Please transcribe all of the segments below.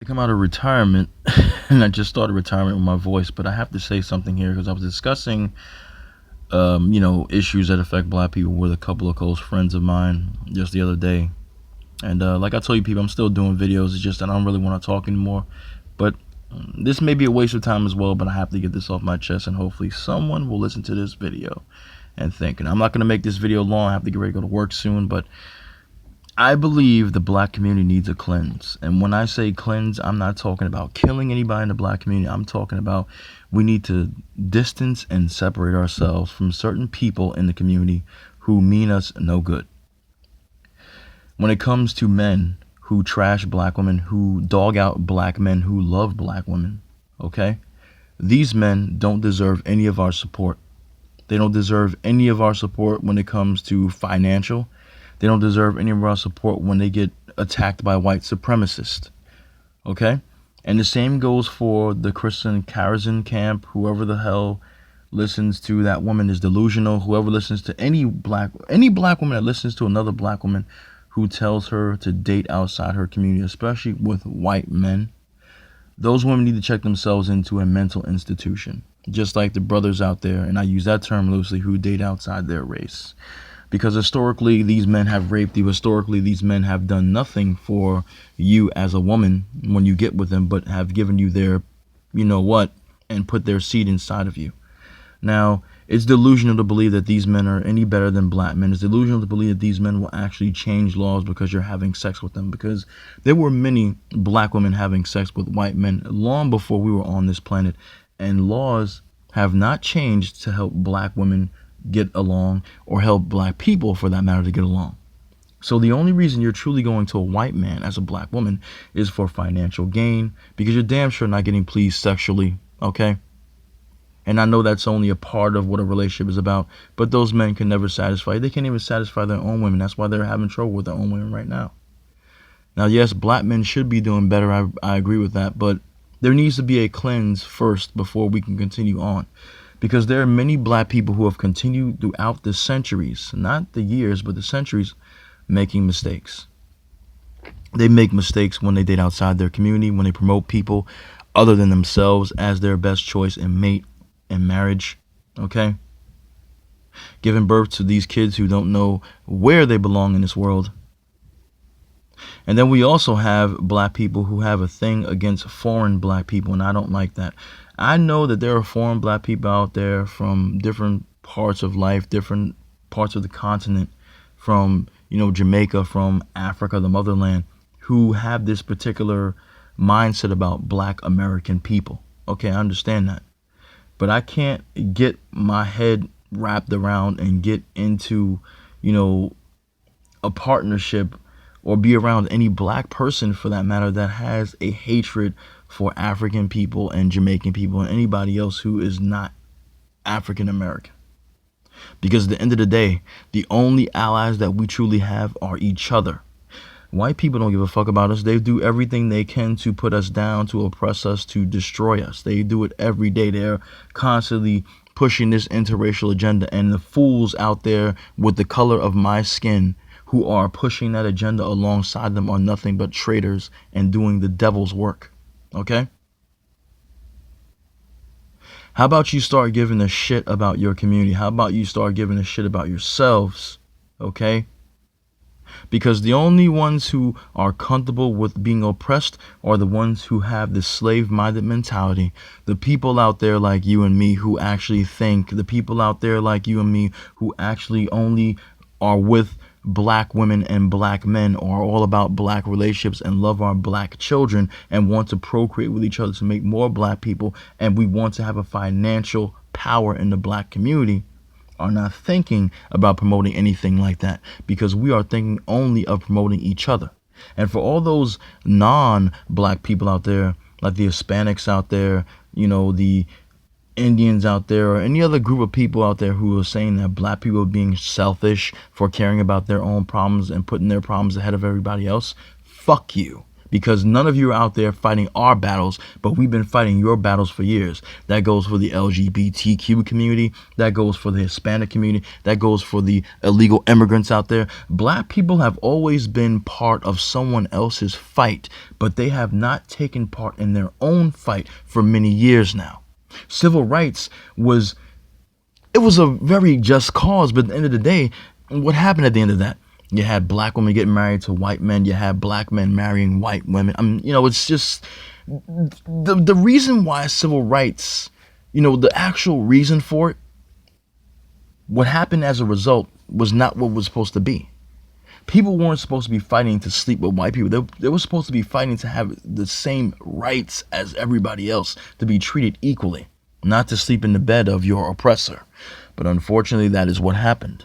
I come out of retirement and I just started retirement with my voice, but I have to say something here because I was discussing, issues that affect black people with a couple of close friends of mine just the other day. And like I told you people, I'm still doing videos. It's just that I don't really want to talk anymore. But this may be a waste of time as well, but I have to get this off my chest and hopefully someone will listen to this video and think. And I'm not going to make this video long. I have to get ready to go to work soon, but I believe the black community needs a cleanse. And when I say cleanse, I'm not talking about killing anybody in the black community. I'm talking about we need to distance and separate ourselves from certain people in the community who mean us no good. When it comes to men who trash black women, who dog out black men who love black women, okay? These men don't deserve any of our support. They don't deserve any of our support when it comes to financial. They don't deserve any of our support when they get attacked by white supremacists. Okay? And the same goes for the Kristen Karazin camp. Whoever the hell listens to that woman is delusional. Whoever listens to any black woman that listens to another black woman who tells her to date outside her community, especially with white men, those women need to check themselves into a mental institution. Just like the brothers out there, and I use that term loosely, who date outside their race. Because historically, these men have raped you. Historically, these men have done nothing for you as a woman when you get with them, but have given you their, you know what, and put their seed inside of you. Now, it's delusional to believe that these men are any better than black men. It's delusional to believe that these men will actually change laws because you're having sex with them. Because there were many black women having sex with white men long before we were on this planet. And laws have not changed to help black women get along or help black people for that matter to get along. So the only reason you're truly going to a white man as a black woman is for financial gain, because you're damn sure not getting pleased sexually, okay? And I know that's only a part of what a relationship is about, but those men can never satisfy you. They can't even satisfy their own women. That's why they're having trouble with their own women right now. Now, yes, black men should be doing better. I agree with that, but there needs to be a cleanse first before we can continue on. Because there are many black people who have continued throughout the centuries, not the years, but the centuries, making mistakes. They make mistakes when they date outside their community, when they promote people other than themselves as their best choice in mate and marriage, okay? Giving birth to these kids who don't know where they belong in this world. And then we also have black people who have a thing against foreign black people, and I don't like that. I know that there are foreign black people out there from different parts of life, different parts of the continent, from, Jamaica, from Africa, the motherland, who have this particular mindset about black American people. Okay, I understand that. But I can't get my head wrapped around and get into, a partnership or be around any black person for that matter that has a hatred for African people and Jamaican people and anybody else who is not African American. Because at the end of the day, the only allies that we truly have are each other. White people don't give a fuck about us. They do everything they can to put us down, to oppress us, to destroy us. They do it every day. They're constantly pushing this interracial agenda, and the fools out there with the color of my skin who are pushing that agenda alongside them are nothing but traitors and doing the devil's work. Okay? How about you start giving a shit about your community? How about you start giving a shit about yourselves? Okay? Because the only ones who are comfortable with being oppressed are the ones who have this slave-minded mentality. The people out there like you and me who actually think, the people out there like you and me who actually only are with black women and black men, or are all about black relationships and love our black children and want to procreate with each other to make more black people, and we want to have a financial power in the black community, are not thinking about promoting anything like that, because we are thinking only of promoting each other. And for all those non-black people out there, like the Hispanics out there, the Indians out there, or any other group of people out there who are saying that black people are being selfish for caring about their own problems and putting their problems ahead of everybody else, fuck you. because none of you are out there fighting our battles, but we've been fighting your battles for years. That goes for the LGBTQ community, that goes for the Hispanic community, that goes for the illegal immigrants out there. Black people have always been part of someone else's fight, but they have not taken part in their own fight for many years now. Civil rights was a very just cause, but at the end of the day, what happened at the end of that? You had black women getting married to white men. You had black men marrying white women. I mean, it's just the reason why civil rights, the actual reason for it, what happened as a result was not what was supposed to be. People weren't supposed to be fighting to sleep with white people. They were supposed to be fighting to have the same rights as everybody else, to be treated equally, not to sleep in the bed of your oppressor. But unfortunately, that is what happened.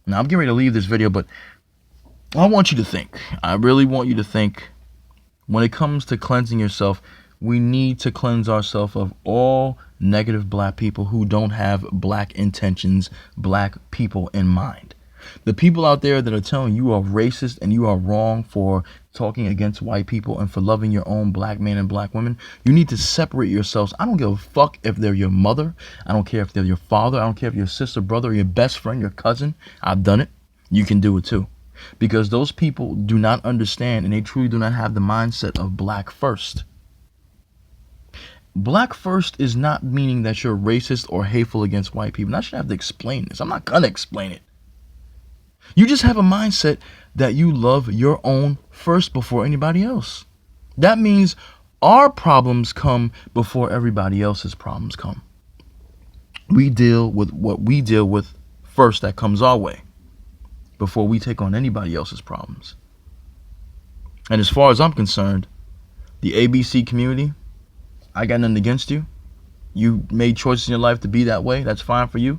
Now, I'm getting ready to leave this video, but I want you to think. I really want you to think. When it comes to cleansing yourself, we need to cleanse ourselves of all negative black people who don't have black intentions, black people in mind. The people out there that are telling you are racist and you are wrong for talking against white people and for loving your own black men and black women, you need to separate yourselves. I don't give a fuck if they're your mother. I don't care if they're your father. I don't care if your sister, brother, or your best friend, your cousin. I've done it. You can do it too. Because those people do not understand, and they truly do not have the mindset of black first. Black first is not meaning that you're racist or hateful against white people. And I should have to explain this. I'm not going to explain it. You just have a mindset that you love your own first before anybody else. That means our problems come before everybody else's problems come. We deal with what we deal with first that comes our way before we take on anybody else's problems. And as far as I'm concerned, the ABC community, I got nothing against you. You made choices in your life to be that way. That's fine for you.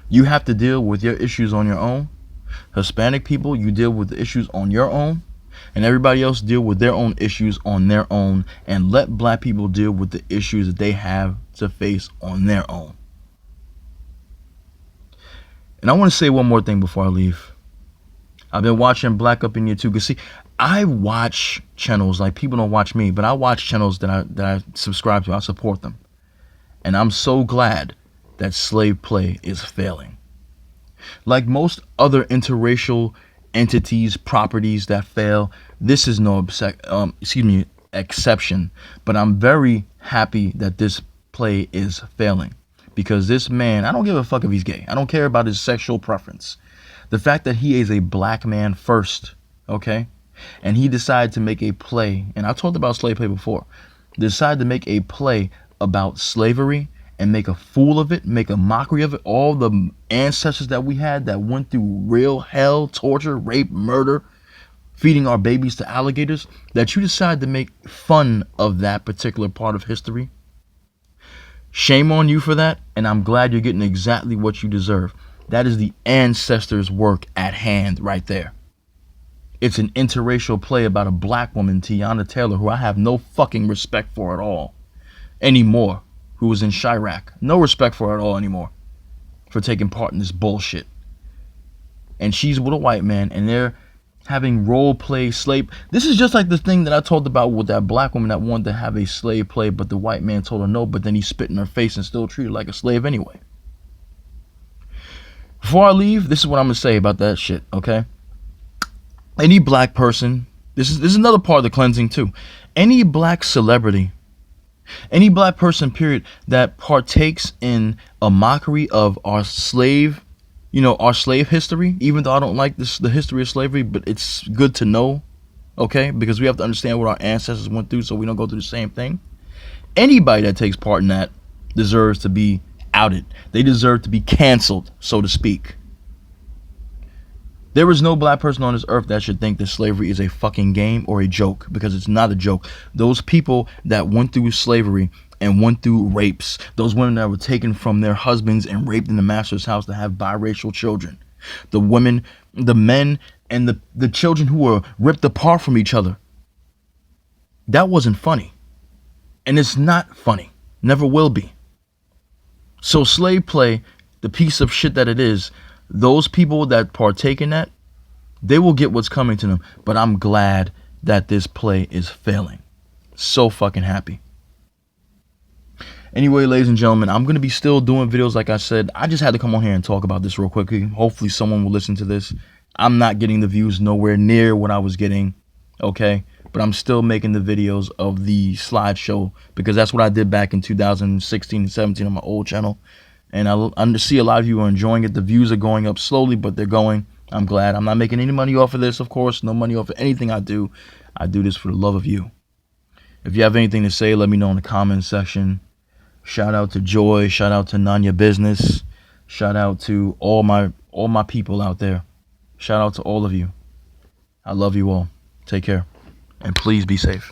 You have to deal with your issues on your own. Hispanic people, you deal with the issues on your own, and everybody else deal with their own issues on their own, and let black people deal with the issues that they have to face on their own. And I want to say one more thing before I leave. I've been watching Black Up in Year 2, because see, I watch channels, like people don't watch me, but I watch channels that I subscribe to. I support them. And I'm so glad that slave play is failing. Like most other interracial entities, properties that fail, this is no exception. But I'm very happy that this play is failing, because this man, I don't give a fuck if he's gay. I don't care about his sexual preference. The fact that he is a black man first, okay, and he decided to make a play, and I talked about slave play before, decided to make a play about slavery and make a fool of it, make a mockery of it. All the ancestors that we had that went through real hell, torture, rape, murder, feeding our babies to alligators, that you decide to make fun of that particular part of history. Shame on you for that, and I'm glad you're getting exactly what you deserve. That is the ancestors' work at hand right there. It's an interracial play about a black woman, Tiana Taylor, who I have no fucking respect for at all anymore, who was in Chirac. No respect for her at all anymore for taking part in this bullshit. And she's with a white man, and they're having role play slave. This is just like the thing that I told about with that black woman that wanted to have a slave play, but the white man told her no, but then he spit in her face and still treated her like a slave anyway. Before I leave, this is what I'm going to say about that shit, okay? Any black person, this is another part of the cleansing too. Any black celebrity, any black person, period, that partakes in a mockery of our slave, our slave history, even though I don't like the history of slavery, but it's good to know, okay? Because we have to understand what our ancestors went through so we don't go through the same thing. Anybody that takes part in that deserves to be outed. They deserve to be canceled, so to speak. There is no black person on this earth that should think that slavery is a fucking game or a joke, because it's not a joke. Those people that went through slavery and went through rapes, those women that were taken from their husbands and raped in the master's house to have biracial children, the women, the men, and the children who were ripped apart from each other, that wasn't funny. And it's not funny. Never will be. So slave play, the piece of shit that it is, those people that partake in that, they will get what's coming to them. But I'm glad that this play is failing. So fucking happy. Anyway, ladies and gentlemen, I'm going to be still doing videos like I said. I just had to come on here and talk about this real quickly. Hopefully someone will listen to this. I'm not getting the views nowhere near what I was getting, okay? But I'm still making the videos of the slideshow because that's what I did back in 2016 and 17 on my old channel. And I see a lot of you are enjoying it. The views are going up slowly, but they're going. I'm glad. I'm not making any money off of this, of course. No money off of anything I do. I do this for the love of you. If you have anything to say, let me know in the comment section. Shout out to Joy. Shout out to Nanya Business. Shout out to all my people out there. Shout out to all of you. I love you all. Take care. And please be safe.